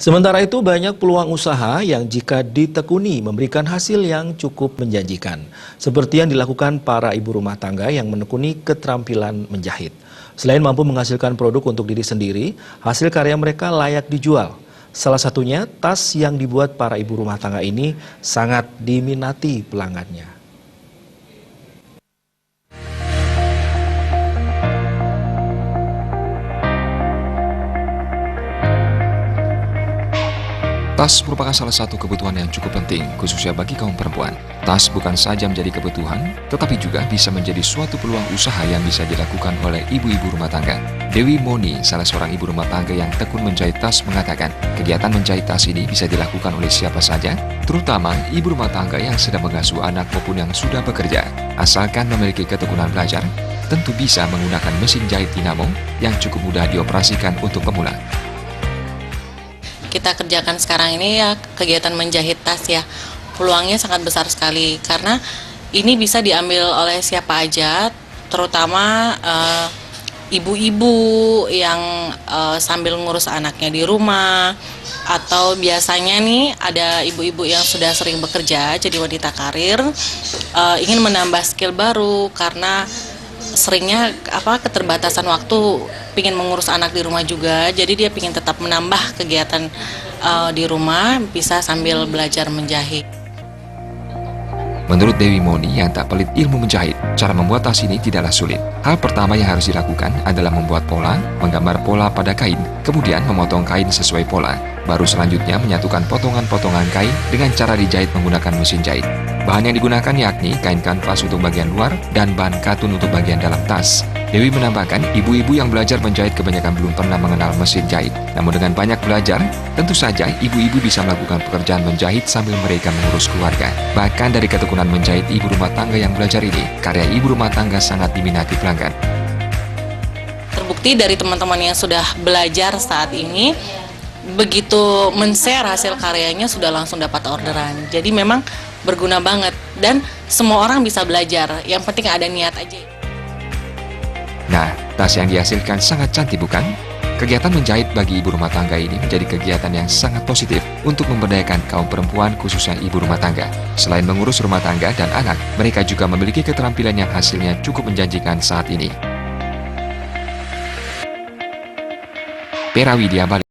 Sementara itu banyak peluang usaha yang jika ditekuni memberikan hasil yang cukup menjanjikan. Seperti yang dilakukan para ibu rumah tangga yang menekuni keterampilan menjahit. Selain mampu menghasilkan produk untuk diri sendiri, hasil karya mereka layak dijual. Salah satunya tas yang dibuat para ibu rumah tangga ini sangat diminati pelanggannya. Tas merupakan salah satu kebutuhan yang cukup penting, khususnya bagi kaum perempuan. Tas bukan saja menjadi kebutuhan, tetapi juga bisa menjadi suatu peluang usaha yang bisa dilakukan oleh ibu-ibu rumah tangga. Dewi Moni, salah seorang ibu rumah tangga yang tekun menjahit tas, mengatakan kegiatan menjahit tas ini bisa dilakukan oleh siapa saja, terutama ibu rumah tangga yang sedang mengasuh anak maupun yang sudah bekerja. Asalkan memiliki ketekunan belajar, tentu bisa menggunakan mesin jahit dinamo yang cukup mudah dioperasikan untuk pemula. Kita kerjakan sekarang ini ya kegiatan menjahit tas ya, peluangnya sangat besar sekali karena ini bisa diambil oleh siapa aja, terutama ibu-ibu yang sambil ngurus anaknya di rumah, atau biasanya nih ada ibu-ibu yang sudah sering bekerja jadi wanita karir, ingin menambah skill baru karena seringnya keterbatasan waktu, pingin mengurus anak di rumah juga, jadi dia pingin tetap menambah kegiatan di rumah bisa sambil belajar menjahit. Menurut Dewi Moni yang tak pelit ilmu menjahit, cara membuat tas ini tidaklah sulit. Hal pertama yang harus dilakukan adalah membuat pola, menggambar pola pada kain, kemudian memotong kain sesuai pola. Baru selanjutnya menyatukan potongan-potongan kain dengan cara dijahit menggunakan mesin jahit. Bahan yang digunakan yakni kain kanvas untuk bagian luar dan bahan katun untuk bagian dalam tas. Dewi menambahkan, ibu-ibu yang belajar menjahit kebanyakan belum pernah mengenal mesin jahit. Namun dengan banyak belajar, tentu saja ibu-ibu bisa melakukan pekerjaan menjahit sambil mereka mengurus keluarga. Bahkan dari ketekunan menjahit ibu rumah tangga yang belajar ini, karya ibu rumah tangga sangat diminati pelanggan. Terbukti dari teman-teman yang sudah belajar saat ini, begitu men-share hasil karyanya sudah langsung dapat orderan. Jadi memang berguna banget dan semua orang bisa belajar, yang penting ada niat aja. Nah, tas yang dihasilkan sangat cantik bukan? Kegiatan menjahit bagi ibu rumah tangga ini menjadi kegiatan yang sangat positif untuk memberdayakan kaum perempuan khususnya ibu rumah tangga. Selain mengurus rumah tangga dan anak, mereka juga memiliki keterampilan yang hasilnya cukup menjanjikan saat ini. Perawi Bali.